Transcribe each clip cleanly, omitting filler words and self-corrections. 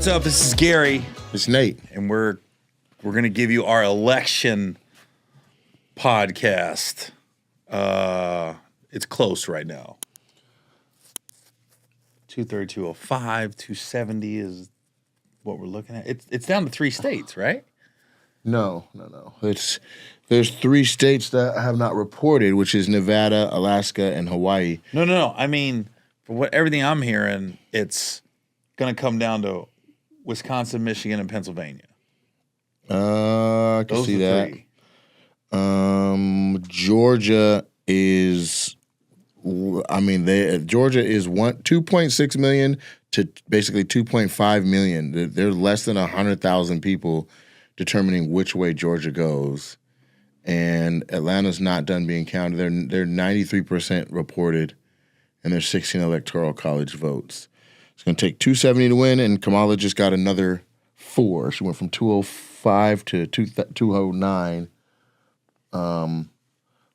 what's up? This is Gary, It's Nate. and we're gonna give you our election podcast. It's close right now. 230, 205, 270 is what we're looking at. It's down to 3 states, right? No. There's 3 states that have not reported, which is Nevada, Alaska, and Hawaii. No. I mean, for everything I'm hearing, it's gonna come down to Wisconsin, Michigan, and Pennsylvania. I can Those see are that. 3. Georgia is, Georgia is 2.6 million to basically 2.5 million. They're less than 100,000 people determining which way Georgia goes, and Atlanta's not done being counted. They're 93% reported, and there's 16 electoral college votes. It's going to take 270 to win, and Kamala just got another 4. She went from 205 to 209. So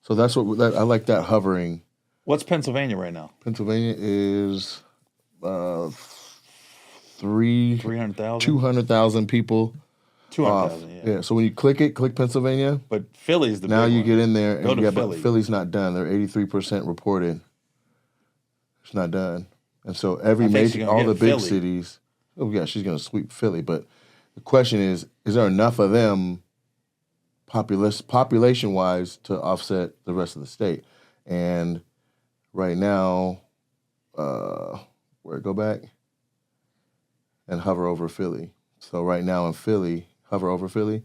that's I like that hovering. What's Pennsylvania right now? Pennsylvania is 200,000 people. 200,000, yeah. So when you click Pennsylvania. But Philly's the now big you one. get in there, Go and to but Philly. Philly's not done. They're 83% reported. It's not done, and so every I think she's major, gonna all the get big Philly. cities. Oh yeah, she's going to sweep Philly. But the question is there enough of them, population wise, to offset the rest of the state? And right now, go back and hover over Philly. So right now in Philly, hover over Philly,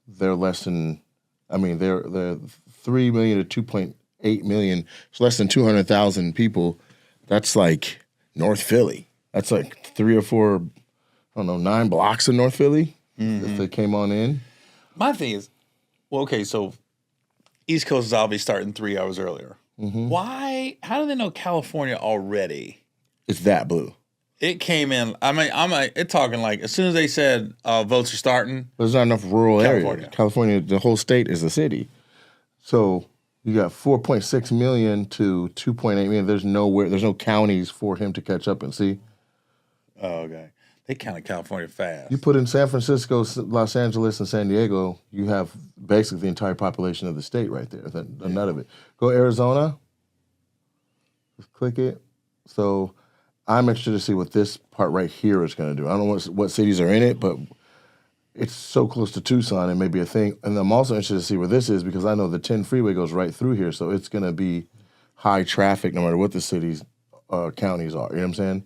they're less than, they're 3 million to 2.8 million. It's less than 200,000 people. That's like North Philly. That's like 3 or 4, 9 blocks of North Philly if they came on in. My thing is, well, okay, so East Coast is obviously starting 3 hours earlier. Why? How do they know California already? It's that blue. It came in. It's talking like as soon as they said votes are starting. There's not enough rural California. area. California, the whole state is a city. So you got 4.6 million to 2.8 million. There's no counties for him to catch up and see. Oh, okay. They counted California fast. You put in San Francisco, Los Angeles, and San Diego, you have basically the entire population of the state right there. None of it. Go Arizona. Just click it. So I'm interested to see what this part right here is going to do. I don't know what cities are in it, but it's so close to Tucson, it may be a thing. And I'm also interested to see where this is because I know the 10 freeway goes right through here, so it's going to be high traffic no matter what the cities, counties are. You know what I'm saying?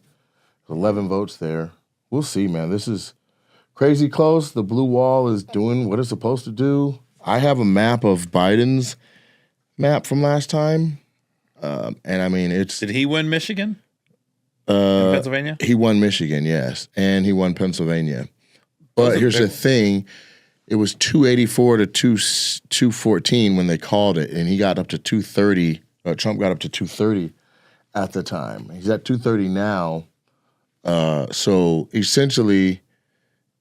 11 votes there. We'll see, man. This is crazy close. The blue wall is doing what it's supposed to do. I have a map of Biden's map from last time, and it's. Did he win Michigan? In Pennsylvania? He won Michigan, yes, and he won Pennsylvania. But here's the thing: it was 284 to 214 when they called it, and he got up to 230. Trump got up to 230 at the time. He's at 230 now. So essentially,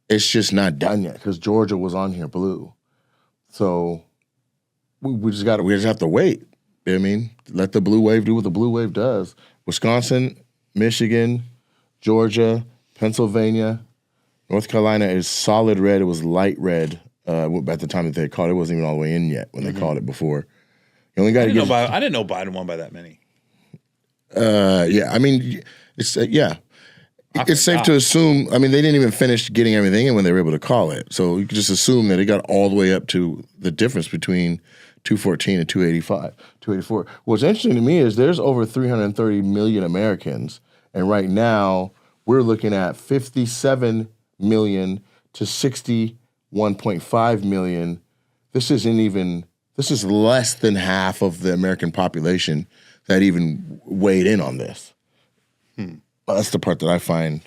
it's just not done yet because Georgia was on here blue. So we just have to wait. You know what I mean, let the blue wave do what the blue wave does. Wisconsin, Michigan, Georgia, Pennsylvania, North Carolina is solid red. It was light red at the time that they called it. It wasn't even all the way in yet when they called it before. You only got to get. I didn't know Biden won by that many. It's safe to assume. They didn't even finish getting everything in when they were able to call it. So you could just assume that it got all the way up to the difference between 214 and 285, 284. What's interesting to me is there's over 330 million Americans, and right now we're looking at 57 million to 61.5 million. This is less than half of the American population that even weighed in on this. That's the part that I find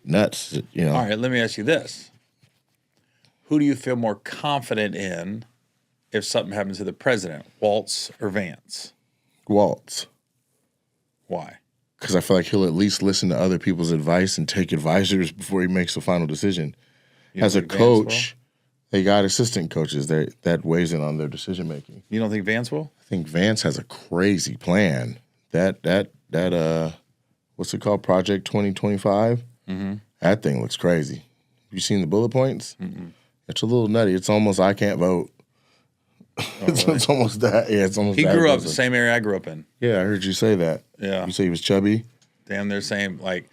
nuts, All right, let me ask you this. Who do you feel more confident in if something happens to the president, Walz or Vance? Walz. Why? Because I feel like he'll at least listen to other people's advice and take advisors before he makes the final decision. As a coach, they got assistant coaches that weighs in on their decision making. You don't think Vance will? I think Vance has a crazy plan. That what's it called? Project 2025. Mm-hmm. That thing looks crazy. You seen the bullet points? It's a little nutty. It's almost I can't vote. It's almost that. Yeah, it's almost. He that grew up aggressive. the same area I grew up in. Yeah, I heard you say that. Yeah. You say he was chubby. Damn, they're same. Like,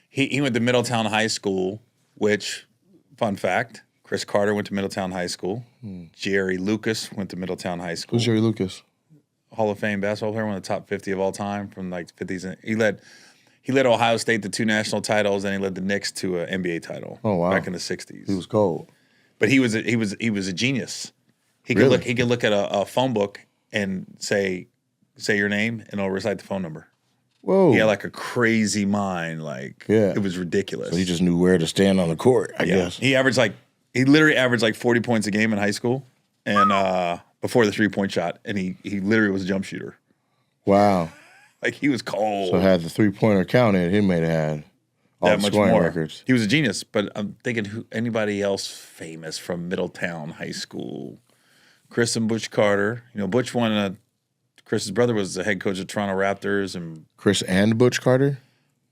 he went to Middletown High School, which, fun fact, Chris Carter went to Middletown High School. Jerry Lucas went to Middletown High School. Who's Jerry Lucas? Hall of Fame basketball player, one of the top 50 of all time from like the 50s. And he led Ohio State to 2 national titles, and he led the Knicks to an NBA title. Oh, wow. Back in the 60s. He was cold. But he was a genius. He could Really? look at a phone book and say your name, and it'll recite the phone number. Whoa. He had like a crazy mind. Like, Yeah. it was ridiculous. So he just knew where to stand on the court, I guess. He literally averaged like 40 points a game in high school, and before the 3-point shot, and he literally was a jump shooter. Wow. Like, he was cold. So had the 3-pointer counted, he may have had all that the much scoring more. records. He was a genius, but I'm thinking anybody else famous from Middletown High School. Chris and Butch Carter. You know, Butch won. Chris's brother was the head coach of Toronto Raptors, and Chris and Butch Carter?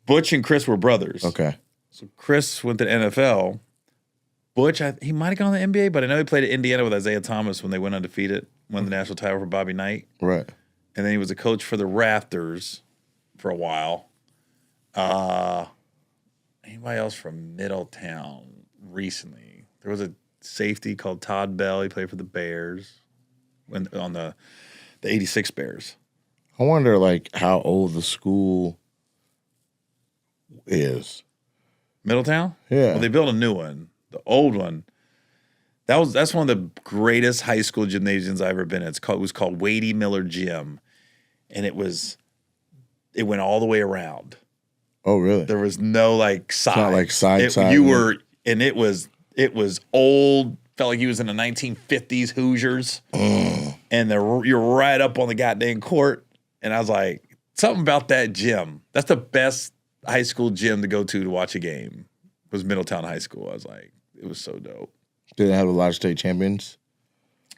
Butch and Chris were brothers. Okay. So Chris went to the NFL. Butch, he might have gone to the NBA, but I know he played at Indiana with Isaiah Thomas when they went undefeated, won the national title for Bobby Knight. Right. And then he was a coach for the Raptors for a while. Anybody else from Middletown recently? There was a safety called Todd Bell. He played for the Bears on the 86 Bears. I wonder, like, how old the school is. Middletown? Yeah. Well, they built a new one. The old one, that's one of the greatest high school gymnasiums I've ever been in. It was called Wadey Miller Gym, and it went all the way around. Oh, really? There was no like side. not like side. You were, and it was old. Felt like he was in the 1950s Hoosiers, and you're right up on the goddamn court. And I was like, something about that gym. That's the best high school gym to go to watch a game. Was Middletown High School. I was like, it was so dope. Did it have a lot of state champions?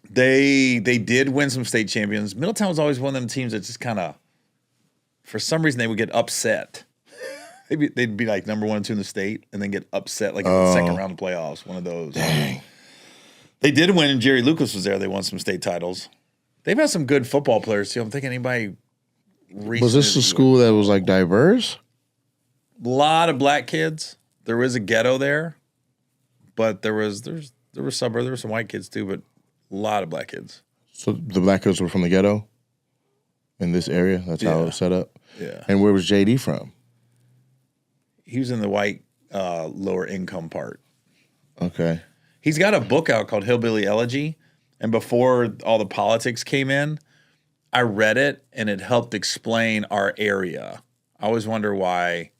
They did win some state champions. Middletown was always one of them teams that just kind of, for some reason, they would get upset. They'd be like number 1 and 2 in the state, and then get upset like in the second round of playoffs. One of those. Dang. They did win, and Jerry Lucas was there. They won some state titles. They've had some good football players too. I'm thinking anybody. Was this a school that was like diverse? A lot of black kids. There was a ghetto there, but there were suburbs. There were some white kids too, but a lot of black kids. So the black kids were from the ghetto in this area? That's how it was set up? Yeah. And where was JD from? He was in the white lower income part. Okay. He's got a book out called Hillbilly Elegy, and before all the politics came in, I read it, and it helped explain our area. I always wonder why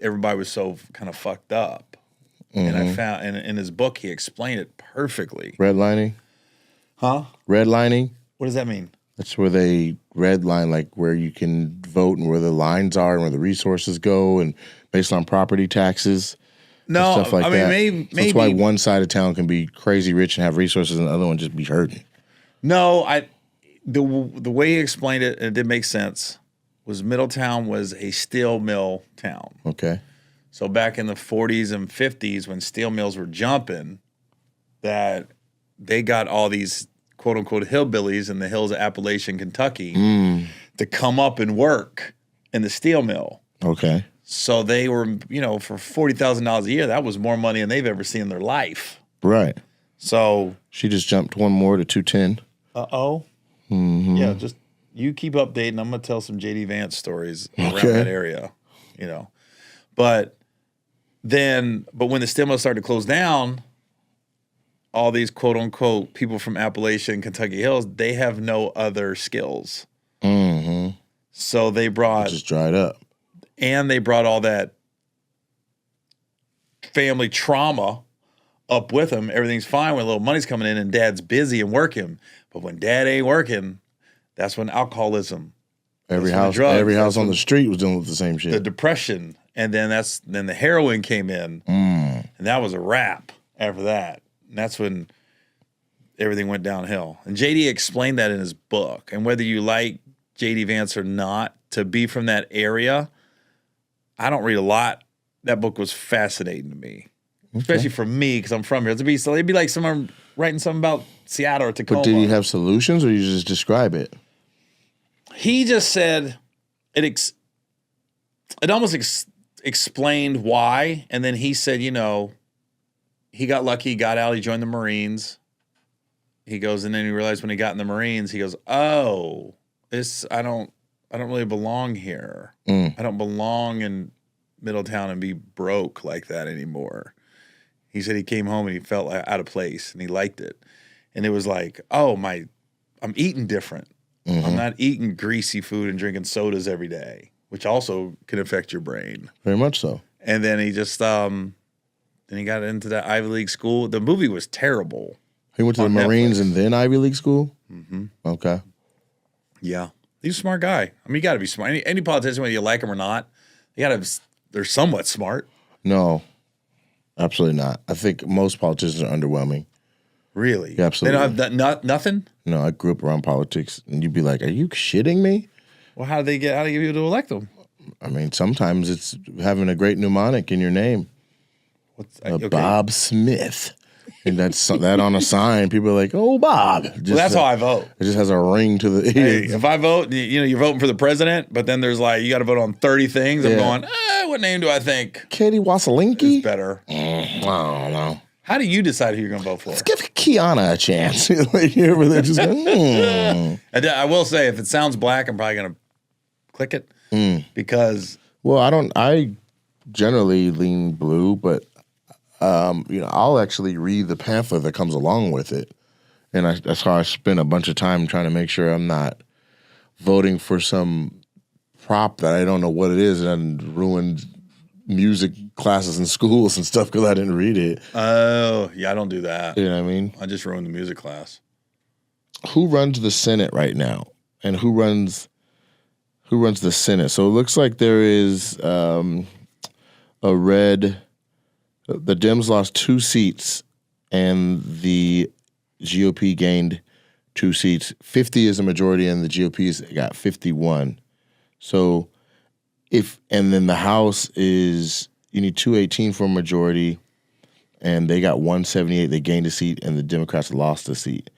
everybody was so kind of fucked up. And I found in his book he explained it perfectly. Redlining? Huh? Redlining? What does that mean? That's where they redline, like where you can vote and where the lines are and where the resources go, and based on property taxes. No, Stuff like I mean that. maybe So that's why one side of town can be crazy rich and have resources, and the other one just be hurting. No, the way he explained it, and it did make sense, was Middletown was a steel mill town. Okay. So back in the 40s and 50s, when steel mills were jumping, that they got all these quote unquote hillbillies in the hills of Appalachian, Kentucky, to come up and work in the steel mill. Okay. So they were, for $40,000 a year, that was more money than they've ever seen in their life. Right. So, She just jumped one more to 210. yeah, just you keep updating. I'm gonna tell some JD Vance stories around Okay. that area, But when the steel mill started to close down, all these quote unquote people from Appalachia and Kentucky Hills, they have no other skills. Mm-hmm. So they brought Just dried up. all that family trauma up with them. Everything's fine when a little money's coming in and dad's busy and working. But when dad ain't working, that's when alcoholism, Every That's when house, drugs, every that's house on when- the street was dealing with the same shit. the depression, and then the heroin came in, and that was a wrap after that. And that's when everything went downhill. And JD explained that in his book. And whether you like JD Vance or not, to be from that area, I don't read a lot. That book was fascinating to me, especially for me because I'm from here. It'd be like someone writing something about Seattle or Tacoma. But did he have solutions, or you just describe it? He just said it almost explained why, and then he said, he got lucky, he got out, he joined the Marines. He goes, and then he realized when he got in the Marines, he goes, "Oh, I don't really belong here. I don't belong in Middletown and be broke like that anymore." He said he came home and he felt out of place, and he liked it, and it was like, "Oh I'm eating different. I'm not eating greasy food and drinking sodas every day, which also can affect your brain." Very much so. And then he just then he got into that Ivy League school. The movie was terrible. He went to the Marines Netflix. and then Ivy League school? Mm-hmm. Okay. Yeah. He's a smart guy. I mean, you got to be smart. Any politician, whether you like him or not, they're somewhat smart. No, absolutely not. I think most politicians are underwhelming. Really? Yeah, absolutely. They don't have nothing? No, I grew up around politics, and you'd be like, "Are you shitting me?" Well, how do they get people to elect them? I mean, sometimes it's having a great mnemonic in your name. Bob Smith. And that's that on a sign. People are like, "Oh, Bob." Well, that's how I vote. It just has a ring to the. Hey, if I vote, you're voting for the president, but then there's like, you got to vote on 30 things. I'm going, what name do I think Katie Wasalinki? is better? I don't know. How do you decide who you're going to vote for? Let's give Kiana a chance. Like, you're over there just going, I will say, if it sounds black, I'm probably going to click it because. Well, I generally lean blue, but I'll actually read the pamphlet that comes along with it, and that's how I spend a bunch of time trying to make sure I'm not voting for some prop that I don't know what it is and ruined music classes in schools and stuff because I didn't read it. Oh, yeah, I don't do that. You know what I mean? I just ruined the music class. Who runs the Senate right now, and who runs the Senate? So it looks like there is a red. The Dems lost 2 seats, and the GOP gained 2 seats. 50 is a majority, and the GOP's got 51. So and then the House is, you need 218 for a majority, and they got 178. They gained a seat, and the Democrats lost a seat.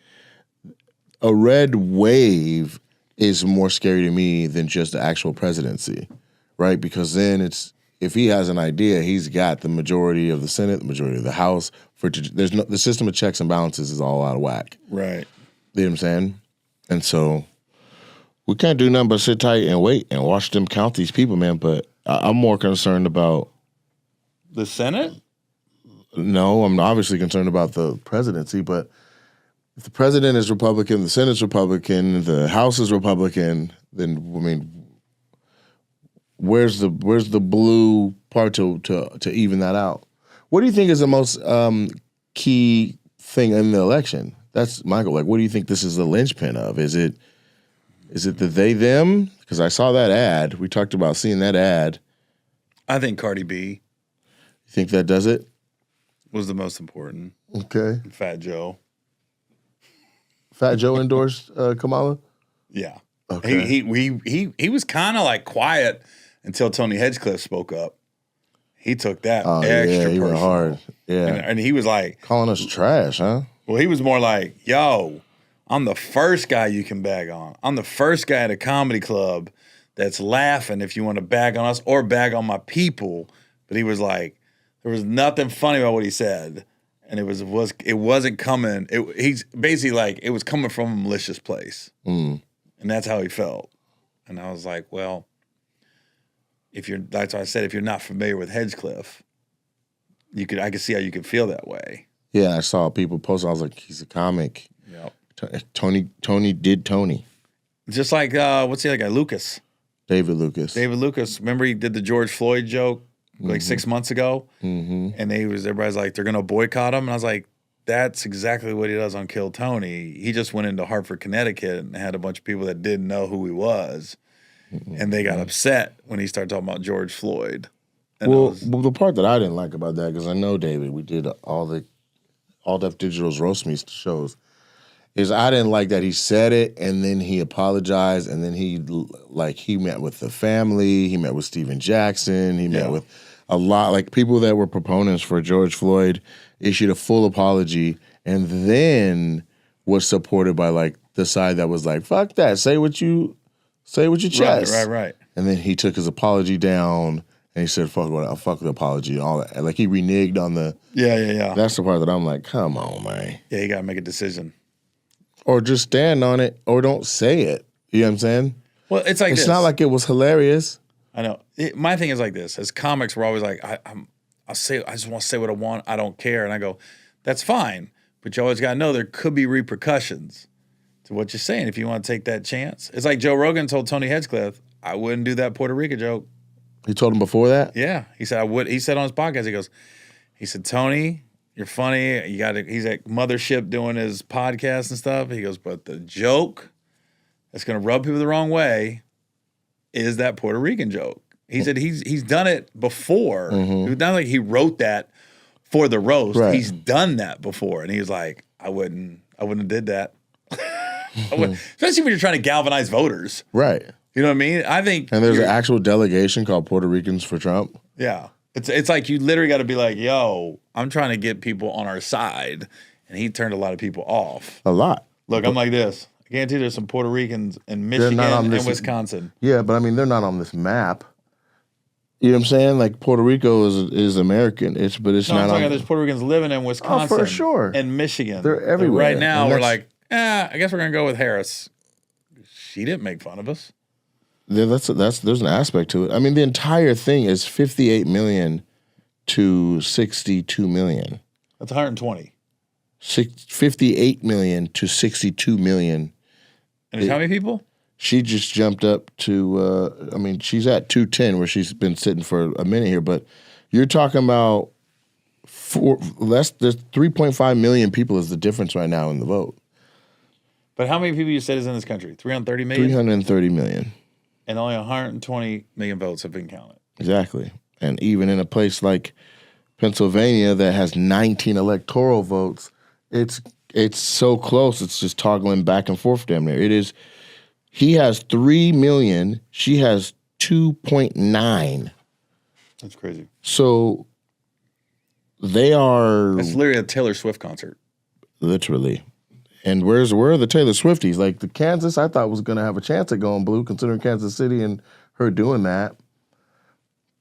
A red wave is more scary to me than just the actual presidency, right? Because then if he has an idea, he's got the majority of the Senate, the majority of the House. The system of checks and balances is all out of whack. Right. You know what I'm saying? And so we can't do nothing but sit tight and wait and watch them count these people, man. But I'm more concerned about the Senate. No, I'm obviously concerned about the presidency. But if the president is Republican, the Senate's Republican, the House is Republican, then I mean, where's the blue part to even that out? What do you think is the most key thing in the election? That's Michael. Like, what do you think this is the linchpin of? Is it the they them? Because I saw that ad. We talked about seeing that ad. I think Cardi B. You think that does it? Was the most important. Okay. Fat Joe. Fat Joe endorsed Kamala? Yeah. Okay. He was kind of like quiet until Tony Hedgecliffe spoke up. He took that extra he personal. went hard. Yeah. And he was like, calling us trash, huh? Well, he was more like, yo, I'm the first guy you can bag on. I'm the first guy at a comedy club that's laughing if you want to bag on us or bag on my people. But he was like, there was nothing funny about what he said. And it wasn't coming. He's basically like, it was coming from a malicious place. And that's how he felt. And I was like, well, that's why I said, if you're not familiar with Hedgecliffe, I could see how you could feel that way. Yeah, I saw people post. I was like, he's a comic. Yep. Tony did Tony. Just like what's the other guy? Lucas. David Lucas. Remember he did the George Floyd joke like 6 months ago, and everybody's like, they're gonna boycott him, and I was like, that's exactly what he does on Kill Tony. He just went into Hartford, Connecticut, and had a bunch of people that didn't know who he was, and they got upset when he started talking about George Floyd. And well, the part that I didn't like about that, because I know David, we did all Def Digital's Roast Me shows, is I didn't like that he said it and then he apologized and then he met with the family, he met with Steven Jackson, he met with a lot, like people that were proponents for George Floyd issued a full apology and then was supported by like the side that was like, fuck that, say what you chest. Right. And then he took his apology down and he said, fuck the apology and all that. Like he reneged on the Yeah. That's the part that I'm like, come on, man. Yeah, you gotta make a decision. Or just stand on it or don't say it. You know what I'm saying? Well, it's like It's this. not like it was hilarious. I know. My thing is like this. As comics, we're always like, I just want to say what I want. I don't care. And I go, that's fine. But you always got to know there could be repercussions to what you're saying if you want to take that chance. It's like Joe Rogan told Tony Hinchcliffe, I wouldn't do that Puerto Rico joke. He told him before that? Yeah. He said, I would. He said on his podcast, he said, Tony, you're funny. He's at Mothership doing his podcast and stuff. He goes, but the joke that's going to rub people the wrong way is that Puerto Rican joke. He said he's done it before. It's not like he wrote that for the roast. Right. He's done that before. And he was like, I wouldn't have did that. Especially when you're trying to galvanize voters. Right. You know what I mean? I think And there's an actual delegation called Puerto Ricans for Trump. Yeah. It's like you literally got to be like, yo, I'm trying to get people on our side. And he turned a lot of people off. A lot. Look, I'm like this. I guarantee there's some Puerto Ricans in Michigan and Wisconsin. Yeah, but I mean, they're not on this map. You know what I'm saying? Like Puerto Rico is American. It's I'm not talking on. about there's Puerto Ricans living in Wisconsin. for sure. And Michigan. They're everywhere. Right now, And we're like, I guess we're going to go with Harris. She didn't make fun of us. There's an aspect to it. I mean, the entire thing is 58 million to 62 million. That's 120. 58 million to 62 million. And it's how many people? She just jumped up to, she's at 210 where she's been sitting for a minute here, but you're talking about there's 3.5 million people is the difference right now in the vote. But how many people you said is in this country? 330 million? 330 million. And only 120 million votes have been counted. Exactly. And even in a place like Pennsylvania that has 19 electoral votes, it's so close. It's just toggling back and forth damn near. It is. He has 3 million. She has 2.9. That's crazy. So they are. It's literally a Taylor Swift concert. Literally. And where are the Taylor Swifties? Like the Kansas, I thought was going to have a chance at going blue, considering Kansas City and her doing that.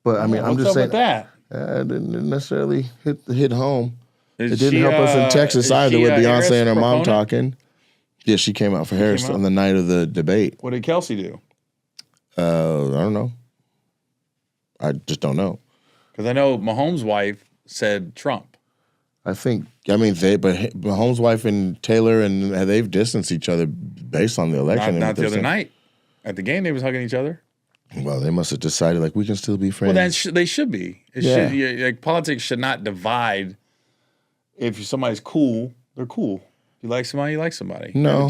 But I mean, I'm just saying that. It didn't necessarily hit home. It didn't help us in Texas either with Beyonce Harris and her mom proponent? talking. Yeah, she came out for Harris on the night of the debate. What did Kelsey do? I don't know. I just don't know. Because I know Mahomes' wife said Trump. But Mahomes' wife and Taylor, and they've distanced each other based on the election. Not the other night. At the game, they was hugging each other. Well, they must have decided, like, we can still be friends. Well, they should be. Politics should not divide. If somebody's cool, they're cool. If you like somebody, you like somebody. No,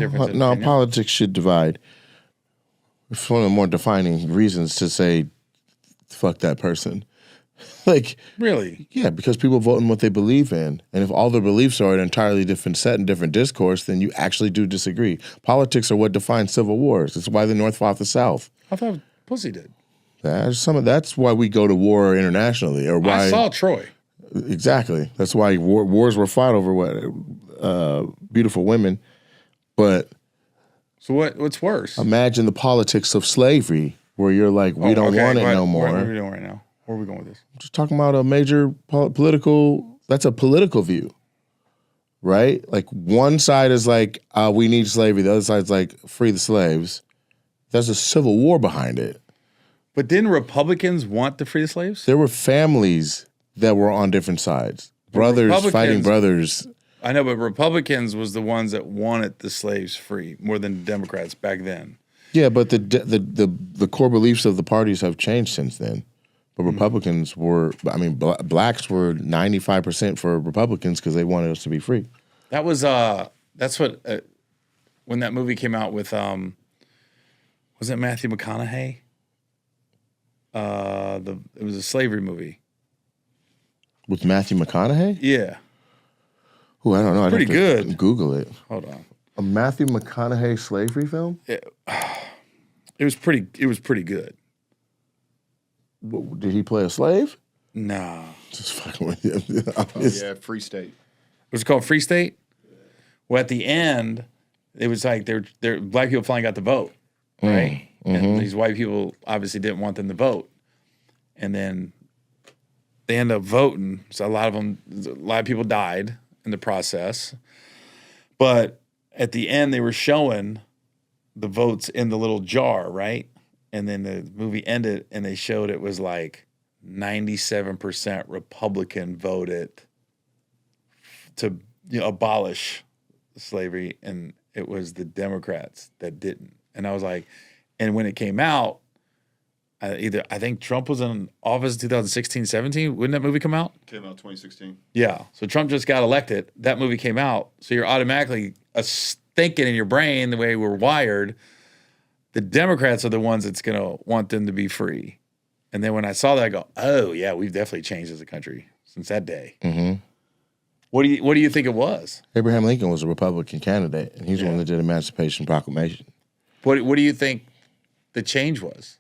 politics should divide. It's one of the more defining reasons to say, fuck that person. Like, really? Yeah, because people vote in what they believe in. And if all their beliefs are an entirely different set and different discourse, then you actually do disagree. Politics are what defines civil wars. It's why the North fought the South. I thought Pussy did. That's why we go to war internationally. Or why I saw Troy. Exactly. That's why wars were fought over beautiful women. But so what's worse? Imagine the politics of slavery, where you're like, we don't want it no more. What are we doing right now? Where are we going with this? I'm just talking about a major political. That's a political view, right? Like one side is like, we need slavery. The other side's like, free the slaves. There's a civil war behind it. But didn't Republicans want to free the slaves? There were families that were on different sides. Brothers fighting brothers. I know, but Republicans was the ones that wanted the slaves free more than Democrats back then. Yeah, but the core beliefs of the parties have changed since then. But Republicans were, blacks were 95% for Republicans because they wanted us to be free. That was, that's what, when that movie came out with, was it Matthew McConaughey? It was a slavery movie. With Matthew McConaughey? Yeah. Oh, I don't know. Pretty good. Google it. Hold on. A Matthew McConaughey slavery film? It was pretty good. Did he play a slave? Nah. Just fucking with you. Yeah, Free State. Was it called Free State? Well, at the end, it was like they're black people finally got the vote, right? And these white people obviously didn't want them to vote, and then they end up voting. So a lot of people died in the process. But at the end, they were showing the votes in the little jar, right? And then the movie ended, and they showed it was like 97% Republican voted to abolish slavery, and it was the Democrats that didn't. And I was like, and when it came out, I think Trump was in office in 2016, 17. Wouldn't that movie come out? Came out 2016. Yeah. So Trump just got elected. That movie came out. So you're automatically thinking in your brain the way we're wired, the Democrats are the ones that's going to want them to be free. And then when I saw that, I go, oh, yeah, we've definitely changed as a country since that day. Mm-hmm. What do you think it was? Abraham Lincoln was a Republican candidate, and he's the one that did Emancipation Proclamation. What do you think the change was?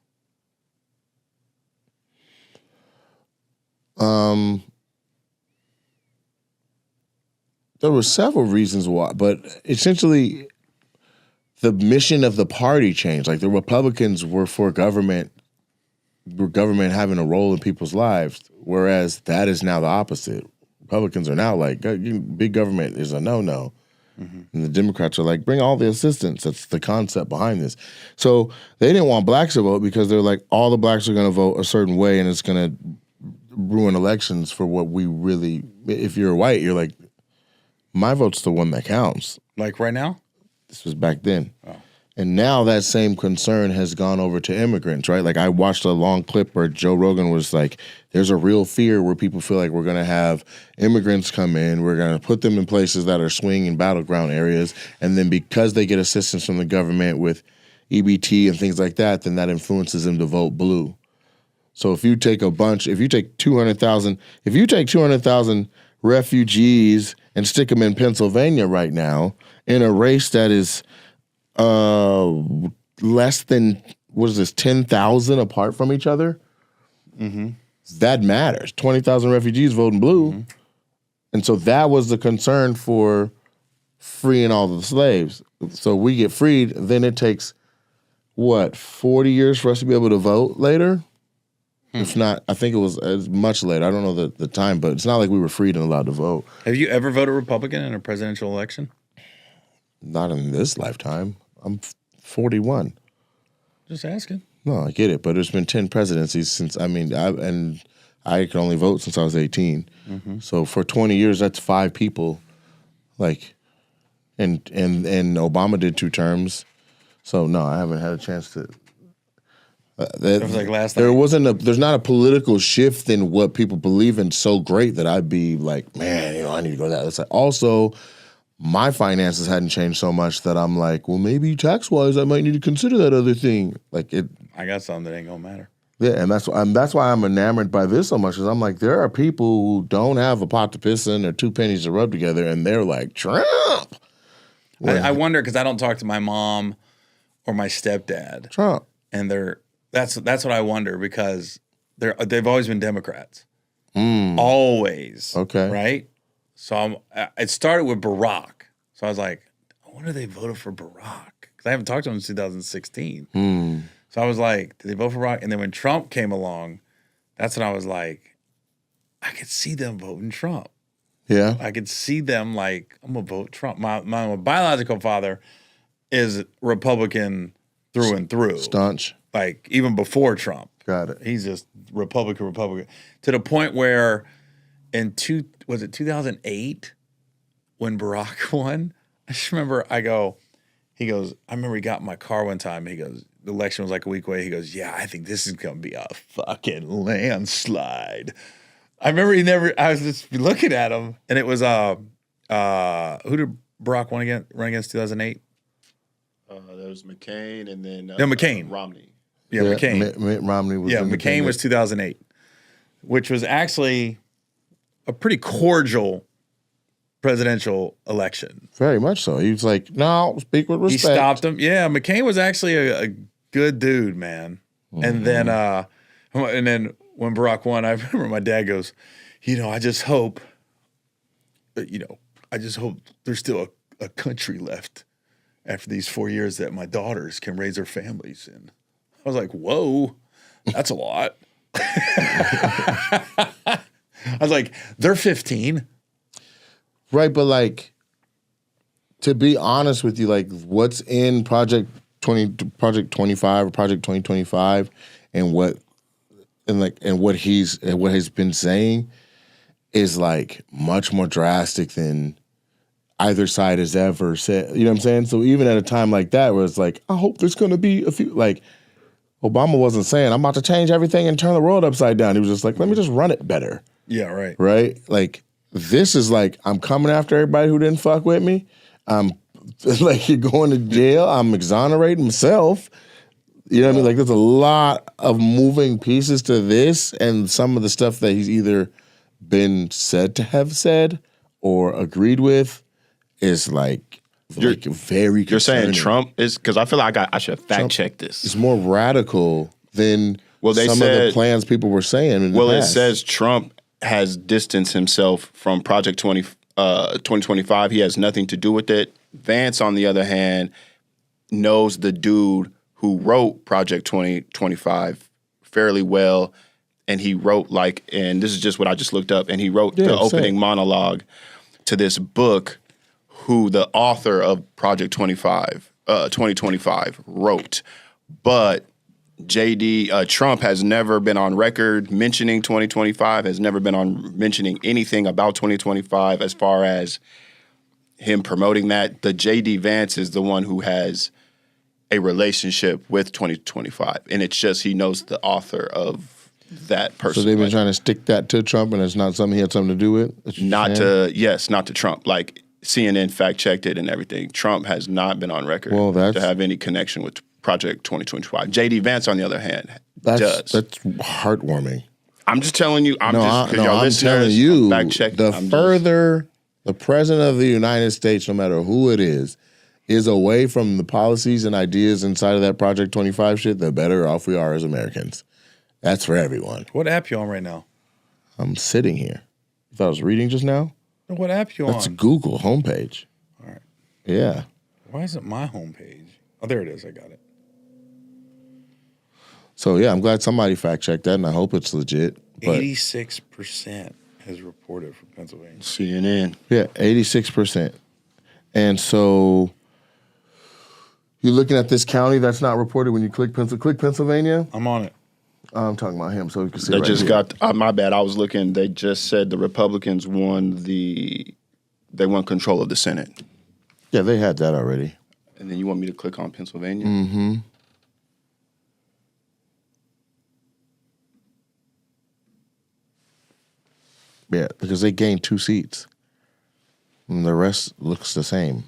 There were several reasons why, but essentially the mission of the party changed. Like the Republicans were for government having a role in people's lives, whereas that is now the opposite. Republicans are now like, big government is a no-no. Mm-hmm. And the Democrats are like, bring all the assistance. That's the concept behind this. So they didn't want blacks to vote because they're like, all the blacks are going to vote a certain way and it's going to ruin elections for what we really, if you're white, you're like, my vote's the one that counts. Like right now? This was back then. Oh. And now that same concern has gone over to immigrants, right? Like I watched a long clip where Joe Rogan was like, there's a real fear where people feel like we're going to have immigrants come in, we're going to put them in places that are swing and battleground areas, and then because they get assistance from the government with EBT and things like that, then that influences them to vote blue. So if you take 200,000 refugees and stick them in Pennsylvania right now in a race that is less than, 10,000 apart from each other, that matters. 20,000 refugees voting blue. Mm-hmm. And so that was the concern for freeing all the slaves. So we get freed, then it takes, 40 years for us to be able to vote later? If not, I think it was much later. I don't know the time, but it's not like we were freed and allowed to vote. Have you ever voted Republican in a presidential election? Not in this lifetime. I'm 41. Just asking. No, I get it, but there's been 10 presidencies since. I can only vote since I was 18. Mm-hmm. So for 20 years, that's 5 people. Like, and Obama did 2 terms. So no, I haven't had a chance to. That was like last night. There's not a political shift in what people believe in so great that I'd be like, man, I need to go to that. It's like also, my finances hadn't changed so much that I'm like, well, maybe tax-wise, I might need to consider that other thing. Like it. I got something that ain't gonna matter. Yeah, and that's why I'm enamored by this so much, because I'm like, there are people who don't have a pot to piss in or 2 pennies to rub together, and they're like, Trump. I wonder, because I don't talk to my mom or my stepdad. Trump. And that's what I wonder, because they've always been Democrats. Always. Okay. Right? So it started with Barack. So I was like, I wonder if they voted for Barack. Because I haven't talked to him since 2016. So I was like, did they vote for Barack? And then when Trump came along, that's when I was like, I could see them voting Trump. Yeah. I could see them like, I'm going to vote Trump. My biological father is Republican through and through. Staunch. Like, even before Trump. Got it. He's just Republican. To the point where was it 2008 when Barack won? I just remember I remember he got in my car one time. He goes, the election was like a week away. He goes, yeah, I think this is going to be a fucking landslide. I remember I was just looking at him, and it was, who did Barack run against 2008? That was McCain, and then McCain. Romney. Yeah, McCain. Mitt Romney was. Yeah, McCain was 2008, which was actually a pretty cordial presidential election. Very much so. He was like, no, speak with respect. He stopped him. Yeah, McCain was actually a good dude, man. And then when Barack won, I remember my dad goes, I just hope there's still a country left after these 4 years that my daughters can raise their families in. I was like, whoa, that's a lot. I was like, they're 15. Right, but like, to be honest with you, like what's in Project 25 or Project 2025 and what he's been saying is like much more drastic than either side has ever said. You know what I'm saying? So even at a time like that where it's like, I hope there's gonna be a few, like Obama wasn't saying, I'm about to change everything and turn the world upside down. He was just like, let me just run it better. Yeah, right. Right? Like, this is like, I'm coming after everybody who didn't fuck with me. I'm like, you're going to jail. I'm exonerating myself. You know what I mean? Like, there's a lot of moving pieces to this, and some of the stuff that he's either been said to have said or agreed with is like very concerning. You're saying Trump is, because I feel like I should fact check this. It's more radical than they some said, of the plans people were saying in the past. It says Trump has distanced himself from Project 2025. He has nothing to do with it. Vance, on the other hand, knows the dude who wrote Project 2025 fairly well. And he wrote and this is just what I just looked up, and he wrote the opening monologue to this book who the author of Project 2025 wrote. But Trump has never been on record mentioning 2025, has never been on mentioning anything about 2025 as far as him promoting that. The J.D. Vance is the one who has a relationship with 2025. And it's just he knows the author of that person. So they've been trying to stick that to Trump, and it's not something he had something to do with? Not to Trump. Like, CNN fact-checked it and everything. Trump has not been on record to have any connection with Project 2025. J.D. Vance, on the other hand, does. That's heartwarming. I'm just telling you. I'm telling you. Fact-check. The president of the United States, no matter who it is away from the policies and ideas inside of that Project 25 shit, the better off we are as Americans. That's for everyone. What app you on right now? I'm sitting here. You thought I was reading just now? What app you on? That's Google homepage. All right. Yeah. Why isn't my homepage? Oh, there it is. I got it. So, yeah, I'm glad somebody fact-checked that, and I hope it's legit. 86% has reported from Pennsylvania. CNN. Yeah, 86%. And so you're looking at this county that's not reported when you click Pennsylvania? I'm on it. I'm talking about him, so you can see They just got, my bad, I was looking, they just said the Republicans won control of the Senate. Yeah, they had that already. And then you want me to click on Pennsylvania? Mm-hmm. Yeah, because they gained 2 seats. And the rest looks the same.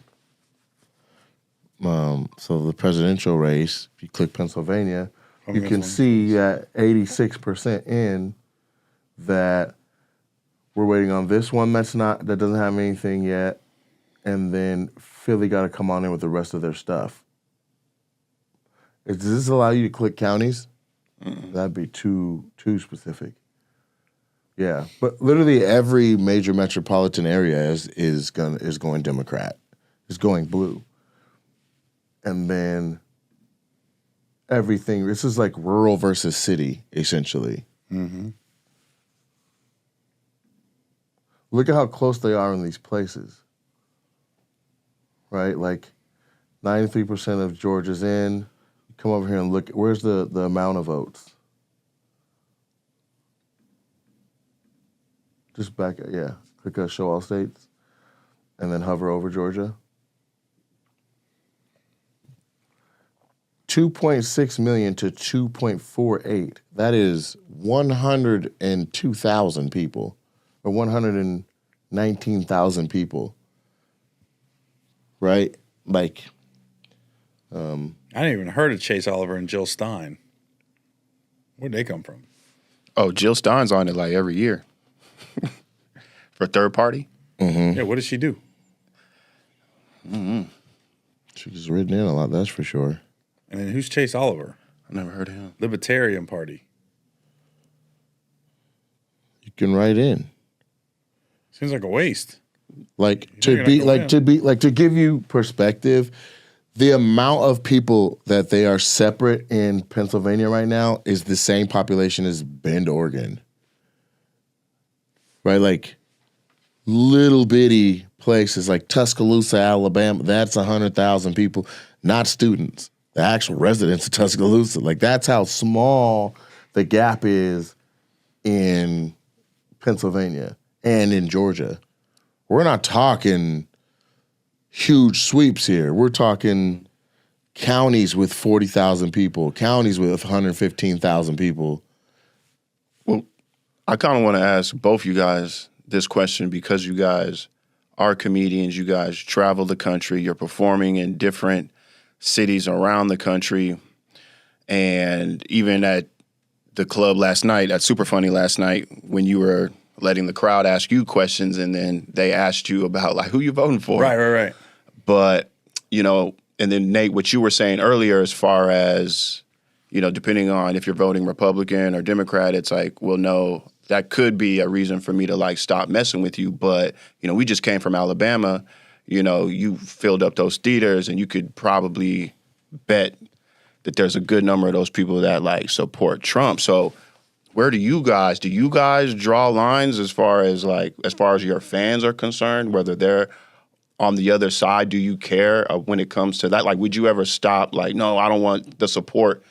So the presidential race, if you click Pennsylvania, you can see that 86% in that we're waiting on this one that doesn't have anything yet, and then Philly got to come on in with the rest of their stuff. Does this allow you to click counties? That'd be too specific. Yeah, but literally every major metropolitan area is going Democrat. It's going blue. And then everything, this is like rural versus city, essentially. Mm-hmm. Look at how close they are in these places. Right? Like 93% of Georgia's in. Come over here and look. Where's the amount of votes? Just back, click show all states, and then hover over Georgia. 2.6 million to 2.48. That is 102,000 people, or 119,000 people. Right? Like, I didn't even heard of Chase Oliver and Jill Stein. Where'd they come from? Oh, Jill Stein's on it like every year. For third party? Yeah, what did she do? She's ridden in a lot, that's for sure. And then who's Chase Oliver? I never heard of him. Libertarian Party. You can write in. Seems like a waste. Like You're not gonna to give you perspective, the amount of people that they are separate in Pennsylvania right now is the same population as Bend, Oregon. Right? Like little bitty places like Tuscaloosa, Alabama, that's 100,000 people, not students, the actual residents of Tuscaloosa. Like that's how small the gap is in Pennsylvania and in Georgia. We're not talking huge sweeps here. We're talking counties with 40,000 people, counties with 115,000 people. Well, I kind of want to ask both you guys this question because you guys are comedians. You guys travel the country. You're performing in different cities around the country. And even at the club last night, at Super Funny last night, when you were letting the crowd ask you questions and then they asked you about like who you voting for. Right. But, you know, and then Nate, what you were saying earlier as far as, you know, depending on if you're voting Republican or Democrat, it's like, well, no, that could be a reason for me to like stop messing with you. But, you know, we just came from Alabama. You know, you filled up those theaters and you could probably bet that there's a good number of those people that like support Trump. So where do you guys draw lines as far as your fans are concerned, whether they're on the other side? Do you care when it comes to that? Like, would you ever stop like, no, I don't want the support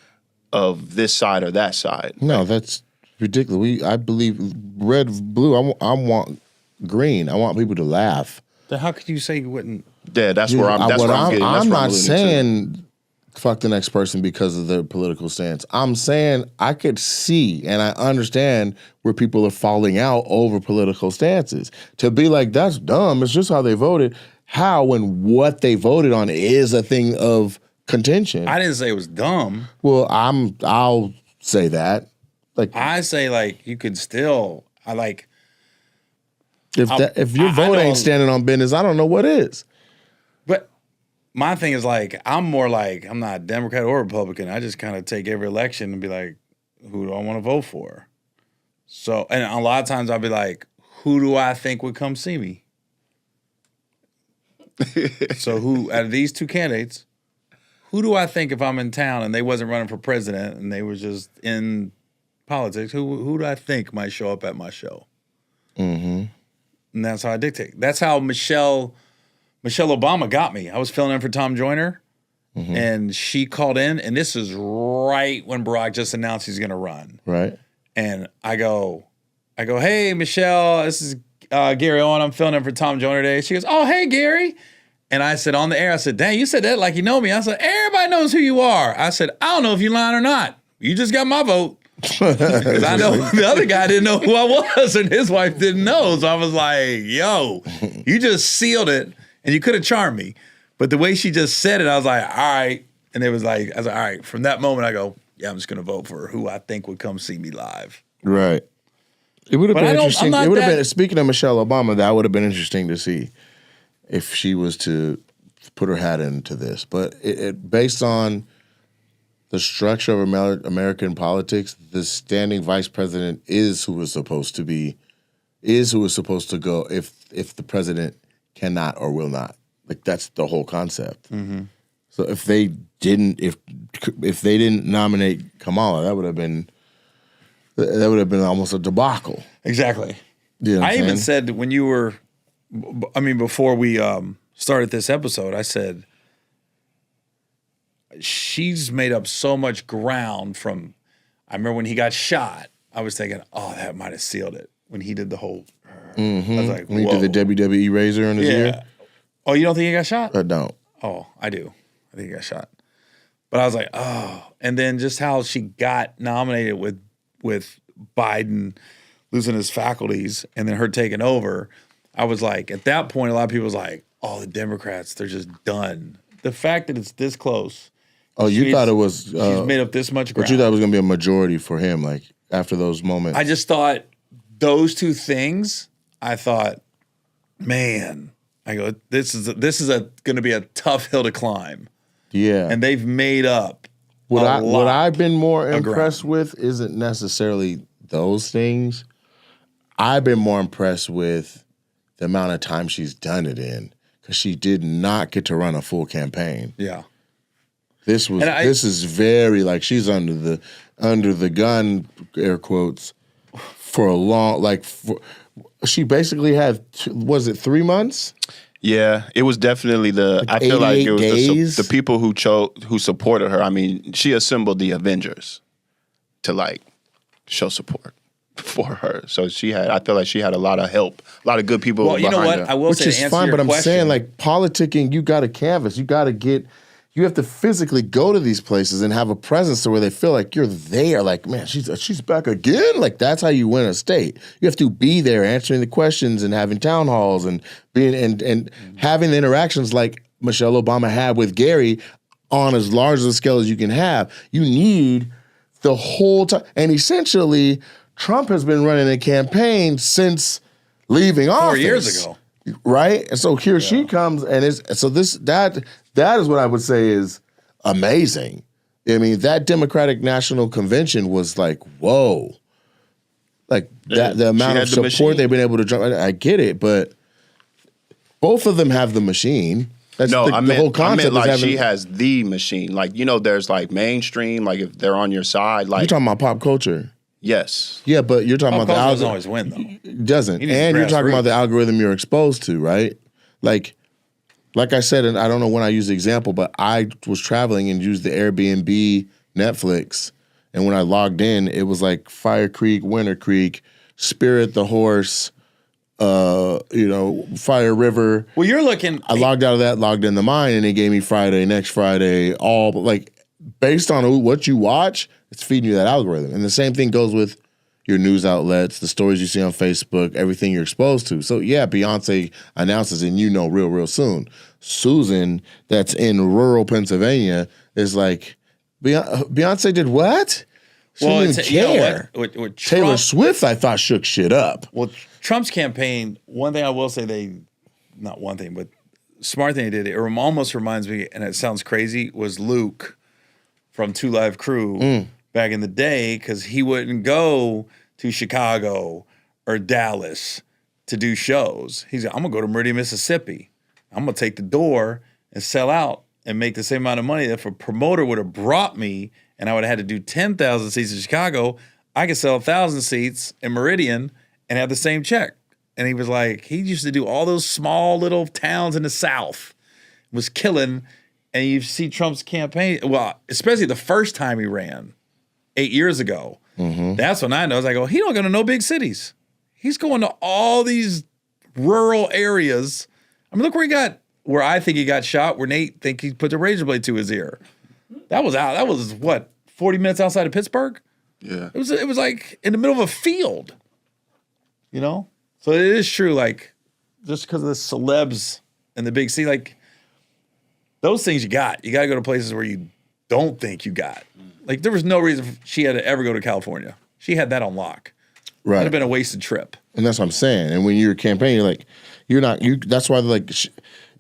of this side or that side? No, that's ridiculous. I believe red, blue. I want green. I want people to laugh. Then how could you say you wouldn't? Yeah, that's where I'm. That's what I'm getting. I'm not saying fuck the next person because of their political stance. I'm saying I could see and I understand where people are falling out over political stances. To be like, that's dumb. It's just how they voted. How and what they voted on is a thing of contention. I didn't say it was dumb. Well, I'll say that. Like I say like you could still. I like. If your vote ain't standing on business, I don't know what is. But my thing is like I'm more like I'm not Democrat or Republican. I just kind of take every election and be like, who do I want to vote for? So and a lot of times I'll be like, who do I think would come see me? So who out of these two candidates, who do I think if I'm in town and they wasn't running for president and they were just in politics, who do I think might show up at my show? Mm-hmm. And that's how I dictate. That's how Michelle Obama got me. I was filling in for Tom Joyner, and she called in, and this is right when Barack just announced he's going to run. Right. And I go, hey, Michelle, this is Gary Owen. I'm filling in for Tom Joyner today. She goes, oh, hey, Gary. And I said on the air, I said, dang, you said that like you know me. I said, everybody knows who you are. I said, I don't know if you're lying or not. You just got my vote. Because I know the other guy didn't know who I was and his wife didn't know. So I was like, yo, you just sealed it and you could have charmed me. But the way she just said it, I was like, all right. And it was like, I was like, all right. From that moment, I go, yeah, I'm just going to vote for who I think would come see me live. Right. It would have been interesting. It would have been, speaking of Michelle Obama, that would have been interesting to see if she was to put her hat into this. But it based on the structure of American politics, the standing vice president is who is supposed to be, is who is supposed to go if the president cannot or will not. Like that's the whole concept. Mm-hmm. So if they didn't nominate Kamala, that would have been almost a debacle. Exactly. You know I even said when you were, before we started this episode, I said, she's made up so much ground from, I remember when he got shot, I was thinking, oh, that might have sealed it. When he did the whole, I was like, when he did the WWE razor in his ear. Oh, you don't think he got shot? I don't. Oh, I do. I think he got shot. But I was like, oh. And then just how she got nominated with Biden losing his faculties and then her taking over, I was like, at that point, a lot of people was like, oh, the Democrats, they're just done. The fact that it's this close. Oh, you thought it was... she's made up this much ground. But you thought it was going to be a majority for him, like, after those moments. I just thought those two things, I thought man, I go, this is going to be a tough hill to climb. Yeah. And they've made up What lot I've been more of impressed with isn't necessarily those things. I've been more impressed with the amount of time she's done it in, because she did not get to run a full campaign. Yeah. This is very, like, she's under the gun, air quotes, for a long, she basically had, was it 3 months? Yeah, it was definitely I feel like it was days? the people who supported her. I mean, she assembled the Avengers to like show support for her. So I feel like she had a lot of help, a lot of good people. Well, you know what? Her. I will Which say, is to answer fine, your but I'm question, saying, like, politicking, you got to canvas. You have to physically go to these places and have a presence to where they feel like you're there. Like, man, she's back again. Like, that's how you win a state. You have to be there answering the questions and having town halls and being and having the interactions like Michelle Obama had with Gary on as large a scale as you can have. You need the whole time. And essentially, Trump has been running a campaign since leaving office. 4 years ago. Right? And so here she comes, and that is what I would say is amazing. I mean, that Democratic National Convention was like, whoa. Like, the amount of support they've been able to jump. I get it, but both of them have the machine. That's the whole concept. Like, she has the machine. Like, there's like mainstream, like if they're on your side. Like, you're talking about pop culture. Yes. Yeah, but you're talking about the doesn't algorithm. always win, though. It doesn't. You And you're talking grassroots. about the algorithm you're exposed to, right? Like I said, and I don't know when I used the example, but I was traveling and used the Airbnb Netflix. And when I logged in, it was like Fire Creek, Winter Creek, Spirit the Horse, Fire River. Well, you're looking. I logged out of that, logged into mine, and it gave me Friday, next Friday, all like based on what you watch, it's feeding you that algorithm. And the same thing goes with your news outlets, the stories you see on Facebook, everything you're exposed to. So yeah, Beyonce announces, and real soon. Susan, that's in rural Pennsylvania, is like, Beyonce did what? She didn't even care. What Trump, Taylor Swift, I thought, shook shit up. Well, Trump's campaign, one thing I will say not one thing, but smart thing they did, it almost reminds me, and it sounds crazy, was Luke from 2 Live Crew back in the day, because he wouldn't go to Chicago or Dallas to do shows. He's like, I'm going to go to Meridian, Mississippi. I'm going to take the door and sell out and make the same amount of money that if a promoter would have brought me and I would have had to do 10,000 seats in Chicago, I could sell 1,000 seats in Meridian and have the same check. And he was like, he used to do all those small little towns in the South, was killing. And you see Trump's campaign, well, especially the first time he ran 8 years ago. Mm-hmm. That's when I know. I was like, he don't go to no big cities. He's going to all these rural areas. I mean, look where I think he got shot, where Nate think he put the razor blade to his ear. That was what, 40 minutes outside of Pittsburgh? Yeah. It was like in the middle of a field. So it is true, like, just because of the celebs and the big city, like, those things you got to go to places where you don't think you got. Like, there was no reason she had to ever go to California. She had that on lock. Right. It'd have been a wasted trip. And that's what I'm saying. And when you're campaigning, you're like, that's why they're like,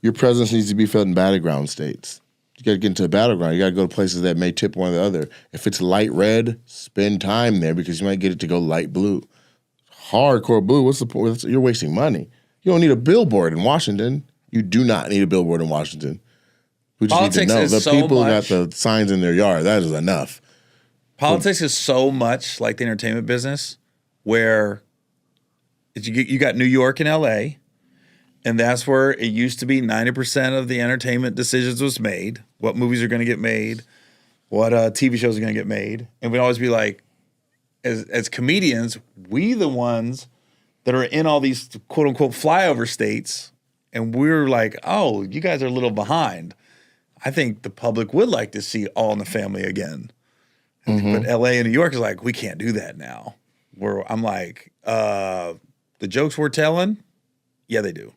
your presence needs to be felt in battleground states. You got to get into a battleground. You got to go to places that may tip one or the other. If it's light red, spend time there, because you might get it to go light blue. Hardcore blue, what's the point? You're wasting money. You don't need a billboard in Washington. You do not need a billboard in Washington. We just Politics need to know. is The so people much. got the signs in their yard. That is enough. Politics is so much like the entertainment business, where you got New York and LA, and that's where it used to be 90% of the entertainment decisions was made. What movies are going to get made, what TV shows are going to get made. And we'd always be like, as comedians, we the ones that are in all these quote unquote flyover states, and we're like, oh, you guys are a little behind. I think the public would like to see All in the Family again. But LA and New York is like, we can't do that now. I'm like, the jokes we're telling, yeah, they do.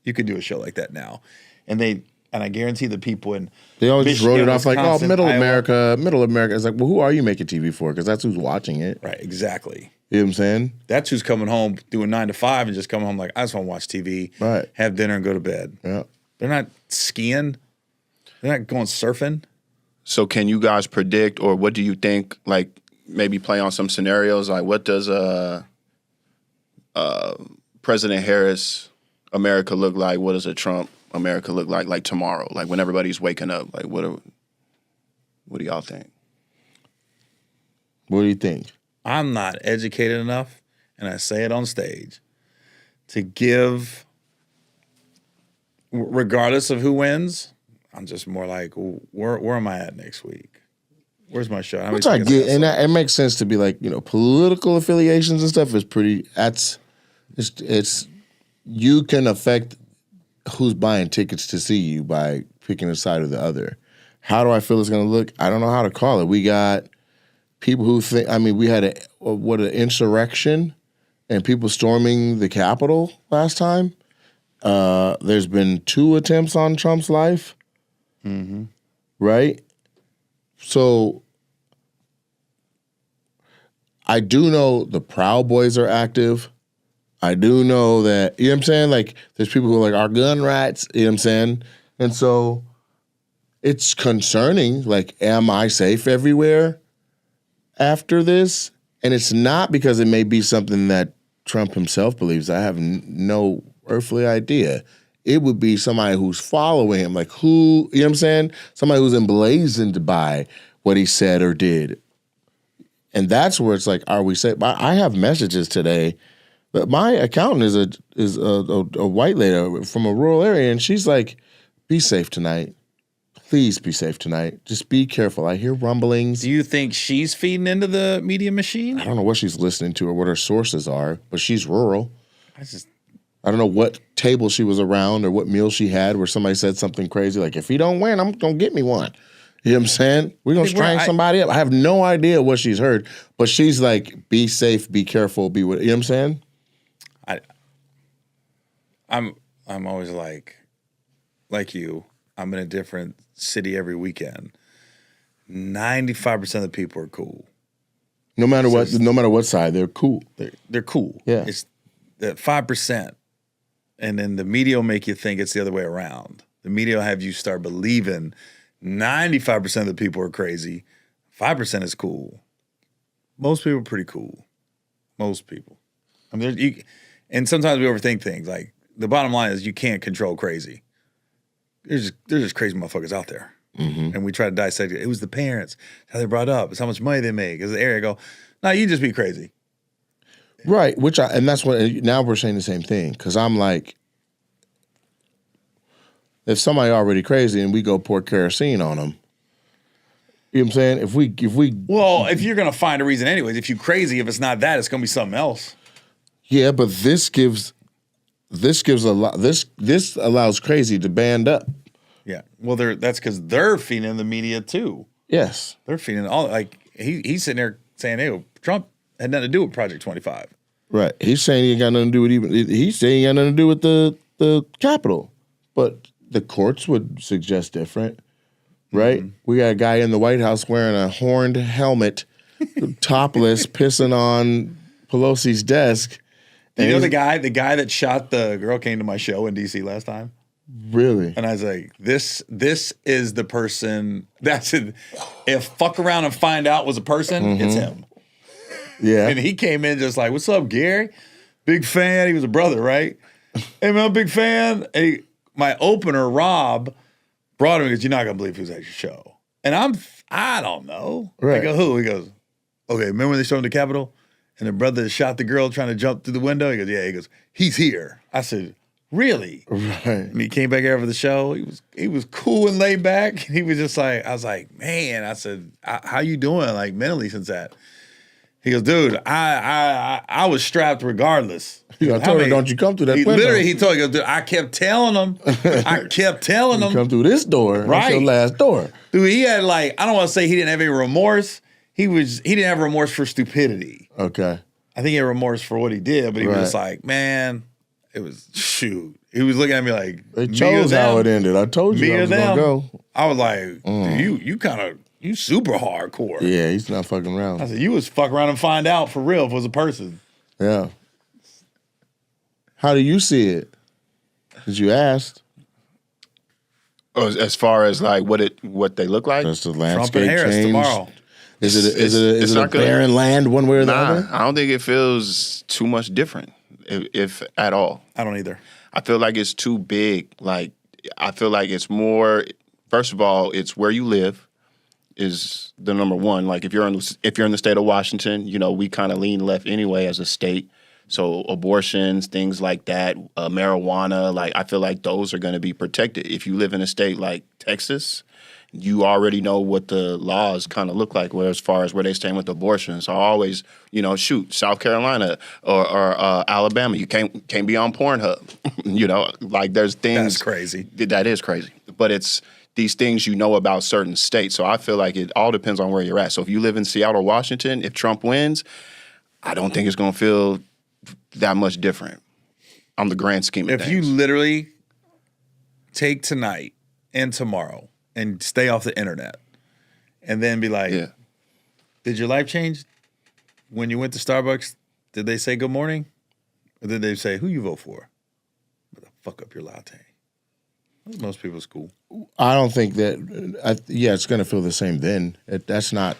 You could do a show like that now. And I guarantee the people in They always just wrote it off like, Wisconsin, middle Iowa. America. It's like, well, who are you making TV for? Because that's who's watching it. Right, exactly. You know what I'm saying? That's who's coming home doing 9 to 5 and just coming home like, I just want to watch TV, Right. have dinner, and go to bed. Yeah. They're not skiing. They're not going surfing. So can you guys predict, or what do you think, like maybe play on some scenarios? Like what does President Harris America look like? What does a Trump America look like tomorrow? Like when everybody's waking up, like what do y'all think? What do you think? I'm not educated enough, and I say it on stage, to give, regardless of who wins, I'm just more like, where am I at next week? Where's my show? How many Which I tickets get, got and sold? it makes sense to be like, political affiliations and stuff is pretty. It's you can affect who's buying tickets to see you by picking a side or the other. How do I feel it's going to look? I don't know how to call it. We got people who think. I mean, we had an insurrection and people storming the Capitol last time. There's been 2 attempts on Trump's life. Mm-hmm. Right? So I do know the Proud Boys are active. I do know that, you know what I'm saying? Like, there's people who are like, our gun rights, you know what I'm saying? And so it's concerning, like, am I safe everywhere after this? And it's not because it may be something that Trump himself believes. I have no earthly idea. It would be somebody who's following him, like who, you know what I'm saying? Somebody who's emblazoned by what he said or did. And that's where it's like, are we safe? I have messages today, but my accountant is a white lady from a rural area, and she's like, be safe tonight. Please be safe tonight. Just be careful. I hear rumblings. Do you think she's feeding into the media machine? I don't know what she's listening to or what her sources are, but she's rural. I don't know what table she was around or what meal she had where somebody said something crazy like, if he don't win, I'm going to get me one. You know what I'm saying? We're going to strangle somebody up. I have no idea what she's heard, but she's like, be safe, be careful, you know what I'm saying? I'm always like you, I'm in a different city every weekend. 95% of the people are cool. No matter what side, they're cool. They're cool. Yeah. It's that 5%. And then the media will make you think it's the other way around. The media will have you start believing 95% of the people are crazy. 5% is cool. Most people are pretty cool. Most people. I mean, and sometimes we overthink things. Like, the bottom line is you can't control crazy. There's just crazy motherfuckers out there. Mm-hmm. And we try to dissect it. It was the parents, how they brought up, it's how much money they make. It's the area. Go, no, you just be crazy. Right, and that's what, now we're saying the same thing, because I'm like, if somebody already crazy and we go pour kerosene on them, you know what I'm saying? If we Well, if you're going to find a reason anyways, if you crazy, if it's not that, it's going to be something else. Yeah, but this gives a lot, this allows crazy to band up. Yeah, well, that's because they're feeding the media too. Yes. They're feeding all, like, he's sitting there saying, hey, Trump had nothing to do with Project 25. Right. He's saying he ain't got nothing to do with he's saying he ain't got nothing to do with the Capitol. But the courts would suggest different, right? Mm-hmm. We got a guy in the White House wearing a horned helmet, topless, pissing on Pelosi's desk. You know the guy that shot the girl came to my show in D.C. last time? Really? And I was like, this is the person, that's it. If fuck around and find out was a person, it's him. Yeah. And he came in just like, what's up, Gary? Big fan. He was a brother, right? Hey, man, I'm a big fan. And my opener, Rob, brought him because you're not going to believe who's at your show. And I don't know. Right. I go, who? He goes, okay, remember when they showed him the Capitol? And the brother shot the girl trying to jump through the window? He goes, yeah. He goes, he's here. I said, really? Right. And he came back after the show. He was cool and laid back. He was just like, I was like, man. I said, how you doing, like, mentally since that? He goes, dude, I was strapped regardless. I told him, don't you come through that window. Literally, he told me, dude, I kept telling him. You come through this door. Right. That's your last door. Dude, he had like, I don't want to say he didn't have any remorse. He didn't have remorse for stupidity. Okay. I think he had remorse for what he did, but he was just like, man, it was, shoot. He was looking at me like, they chose how it ended. I told you I was going to go. I was like, dude, you kind of You super hardcore. Yeah, he's not fucking I around. said, you was fuck around and find out for real if it was a person. Yeah. How do you see it? Because you asked. Oh, as far as like what they look like. Does the Trump landscape and Harris change? tomorrow. Is it It's a not gonna- barren land one way or the other? I don't think it feels too much different, if at all. I don't either. I feel like it's too big. Like I feel like it's more. First of all, it's where you live is the number one. Like if you're in the state of Washington, you know we kind of lean left anyway as a state. So abortions, things like that, marijuana, like I feel like those are going to be protected. If you live in a state like Texas, you already know what the laws kind of look like. Where as far as where they stand with abortions, I always, shoot South Carolina or Alabama. You can't be on Pornhub. Like there's things That's crazy. That is crazy, but it's these things about certain states. So I feel like it all depends on where you're at. So if you live in Seattle, Washington, if Trump wins, I don't think it's going to feel that much different on the grand scheme of If things. you literally take tonight and tomorrow and stay off the internet and then be like, yeah. did your life change when you went to Starbucks? Did they say good morning? Or did they say, who you vote for? But fuck up your latte. Most people's cool. I don't think that. It's going to feel the same then. That's not.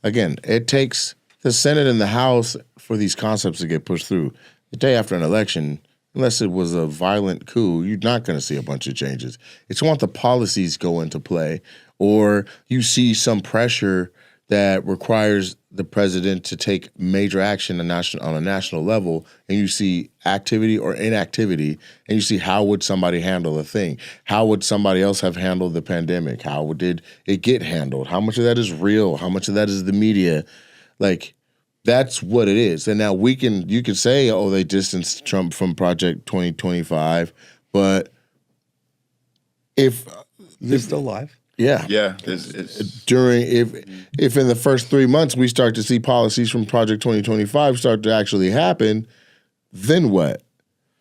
Again, it takes the Senate and the House for these concepts to get pushed through. The day after an election, unless it was a violent coup, you're not going to see a bunch of changes. It's want the policies go into play, or you see some pressure that requires the president to take major action on a national level, and you see activity or inactivity, and you see how would somebody handle a thing? How would somebody else have handled the pandemic? How did it get handled? How much of that is real? How much of that is the media? Like, that's what it is. And now you can say, oh, they distanced Trump from Project 2025, but if They're still alive. yeah. Yeah, it's If in the first 3 months we start to see policies from Project 2025 start to actually happen, then what?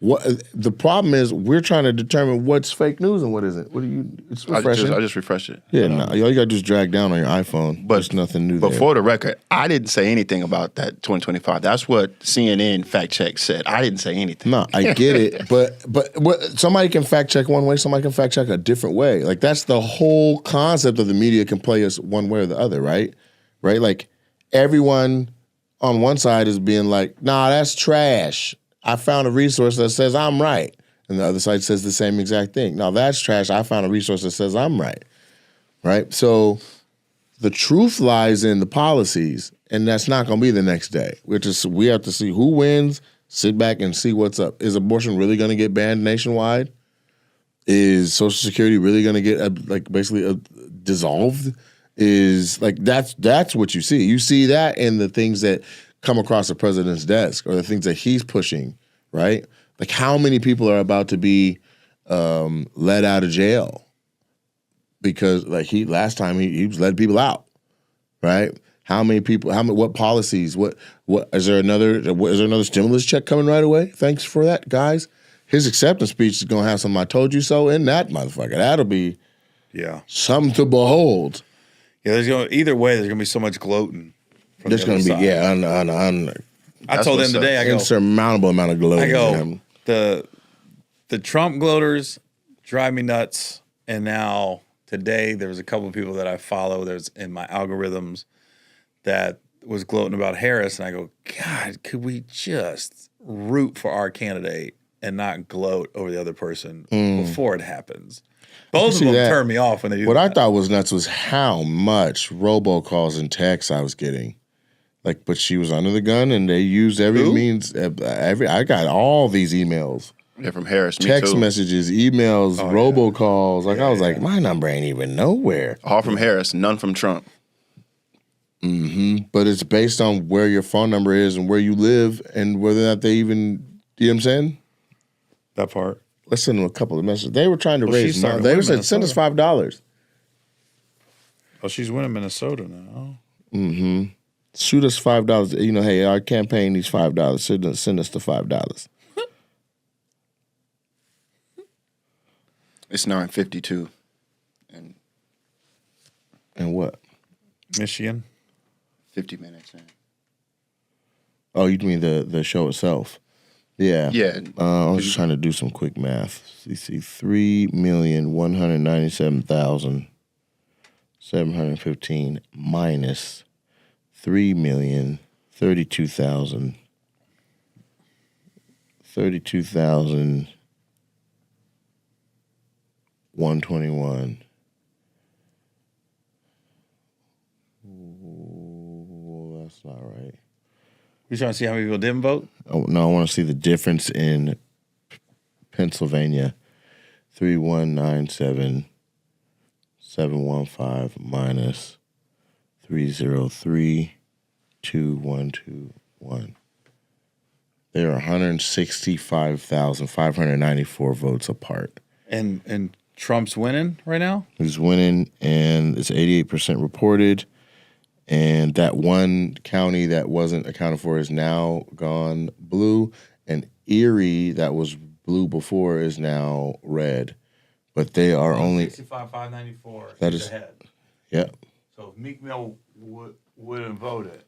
What the problem is we're trying to determine what's fake news and what isn't. What do you? It's refreshing. I just refreshed it. Yeah, no, all you gotta do is drag down on your iPhone. But there's nothing new But there. for the record, I didn't say anything about that 2025. That's what CNN fact check said. I didn't say anything. No, I get it, but somebody can fact check one way, somebody can fact check a different way. Like that's the whole concept of the media can play us one way or the other, right? Right? Like everyone on one side is being like, "Nah, that's trash. I found a resource that says I'm right," and the other side says the same exact thing. "No, that's trash. I found a resource that says I'm right." Right? So the truth lies in the policies, and that's not going to be the next day. We have to see who wins. Sit back and see what's up. Is abortion really going to get banned nationwide? Is Social Security really going to get basically dissolved? Is like that's what you see. You see that in the things that come across the president's desk or the things that he's pushing, right? Like how many people are about to be let out of jail because like last time he was letting people out, right? How many people? What policies? What is there another stimulus check coming right away? Thanks for that, guys. His acceptance speech is gonna have some "I told you so" in that motherfucker. That'll be something to behold. Yeah, either way. There's gonna be so much gloating. There's gonna be I told them today. I go insurmountable amount of gloating. The Trump gloaters drive me nuts, and now today there was a couple of people that I follow. There's in my algorithms that was gloating about Harris, and I go, God, could we just root for our candidate and not gloat over the other person before it happens? Both of them turn me off when they do What that. I thought was nuts was how much robocalls and texts I was getting. Like, but she was under the gun, and they used every means. I got all these emails. Yeah, from Harris. Me Text too. messages, emails, robocalls. Like I was like, my number ain't even nowhere. All from Harris, none from Trump. Mm-hmm. But it's based on where your phone number is and where you live and whether or not they even, you know what I'm saying? That part. Let's send them a couple of messages. They were trying to raise money. They winning said, send us $5. Oh, she's winning Minnesota now. Mm-hmm. Shoot us $5. You know, hey, our campaign needs $5. Send us the $5. It's 9:52. And what? Michigan. 50 minutes in. Oh, you mean the show itself? Yeah. Yeah. I was just trying to do some quick math. You see, 3,197,715 minus 3,032,000. 32,121. Ooh, that's not right. You trying to see how many people didn't vote? Oh, no, I want to see the difference in Pennsylvania. 3,197,715 minus 3,032,121. There are 165,594 votes apart. And Trump's winning right now? He's winning, and it's 88% reported. And that one county that wasn't accounted for is now gone blue. And Erie, that was blue before, is now red. But they are only 65,594. That is- ahead. yeah. So if Meek Mill wouldn't vote it,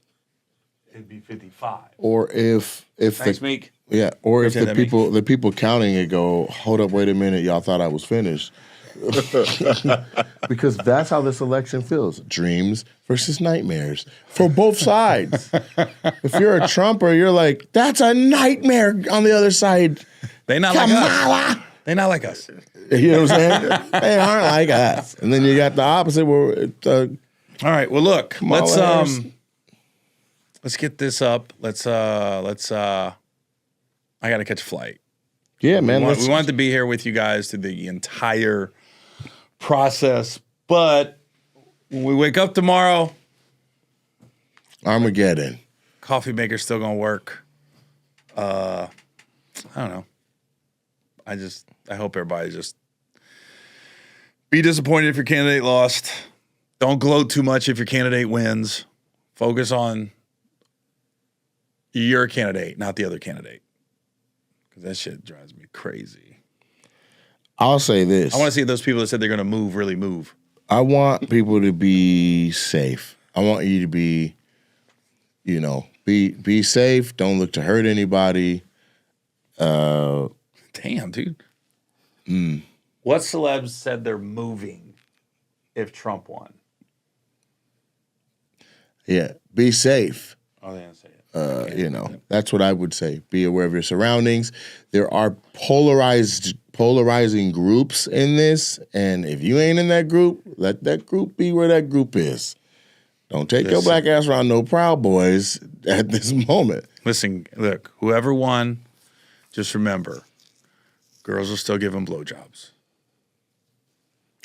it'd be 55. Or if Thanks, the Meek. yeah, or if Appreciate the that, people counting it go, hold up, wait a minute, y'all thought I was finished. Because that's how this election feels. Dreams versus nightmares for both sides. If you're a Trumper, you're like, that's a nightmare on the other side. They not like us. Kamala. They not like us. You know what I'm saying? They aren't like us. And then you got the opposite where All right. Well, look. Kamala Let's get this up. Let's I got to catch a flight. yeah, man. We wanted to be here with you guys through the entire process, but when we wake up tomorrow, Armageddon. coffee maker's still gonna work. I don't know. I hope everybody just be disappointed if your candidate lost. Don't gloat too much if your candidate wins. Focus on your candidate, not the other candidate. Because that shit drives me crazy. I'll say this. I want to see those people that said they're going to move really move. I want people to be safe. I want you to be, be safe. Don't look to hurt anybody. Damn, dude. What celebs said they're moving if Trump won? Yeah, be safe. Oh, they didn't say it. That's what I would say. Be aware of your surroundings. There are polarizing groups in this, and if you ain't in that group, let that group be where that group is. Don't take your black ass around no Proud Boys at this moment. Listen, look, whoever won, just remember, girls will still give them blowjobs.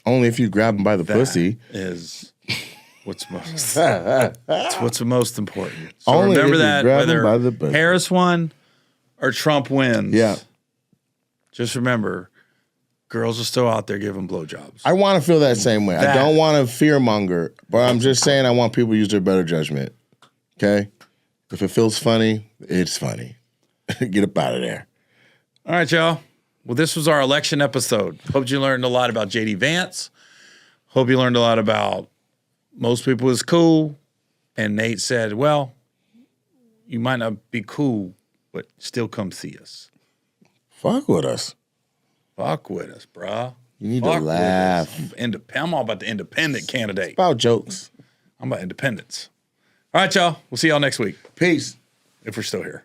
Only if you grab them by the pussy. Is what's most. It's what's most important. So Only remember if you that grab 'em by whether the pussy. Harris won or Trump wins. Yeah. Just remember, girls are still out there giving blowjobs. I want to feel that same way. I don't want to fearmonger, but I'm just saying I want people to use their better judgment. Okay? If it feels funny, it's funny. Get up out of there. All right, y'all. Well, this was our election episode. Hope you learned a lot about J.D. Vance. Hope you learned a lot about most people is cool. And Nate said, well, you might not be cool, but still come see us. Fuck with us. Fuck with us, bruh. You need Fuck to with laugh. us. I'm all about the independent candidate. About jokes. I'm about independence. All right, y'all. We'll see y'all next week Peace. if we're still here.